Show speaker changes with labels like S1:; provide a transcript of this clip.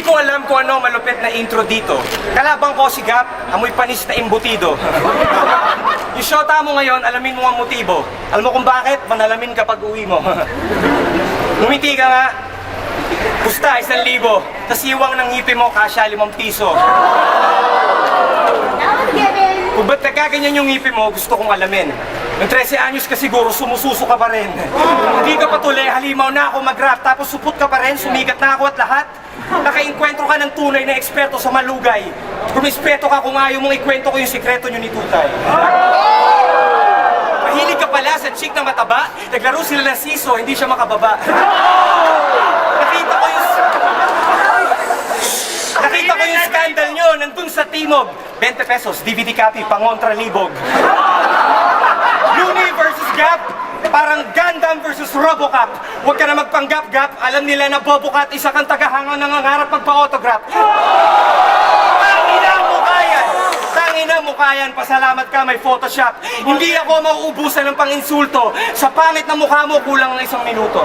S1: Hindi ko alam kung ano malupit na intro dito. Kalabang ko si Gap, amoy panis na imbutido. Yung shota mo ngayon, alamin mo ang motibo. Alam mo kung bakit? Manalamin kapag uwi mo. Ngumiti ka nga. Pusta, 1,000. Tas iwang ng ngipin mo, kasya 5 piso. Kung ba't nagkaganyan yung ngipin mo, gusto kong alamin. Ng 13 anyos ka siguro, sumususo ka pa rin. Hindi ka patuloy, halimaw na ako mag-rap, tapos supot ka pa rin, sumikat na ako at lahat. Nakainkwentro ka ng tunay na eksperto sa malugay. Kumispeto ka kung ayaw mong ikwento ko yung sikreto nyo ni Tutay. Mahilig ka pala sa chick na mataba, naglaro sila ng siso, hindi siya makababa. Nakita ko yung scandal nyo, nandun sa Timog. 20 pesos, DVD copy, pangontra libog. Looney versus Gap, parang Gundam versus Robocop. Huwag ka na magpanggap-gap, alam nila na Bobocat, isa kang tagahangang nangangarap magpa-autograph. Tangina mo kayan! Tangina mo kayan, pasalamat ka may Photoshop. Hindi ako mauubusan ng pang-insulto. Sa pangit na mukha mo, kulang ng 1 minuto.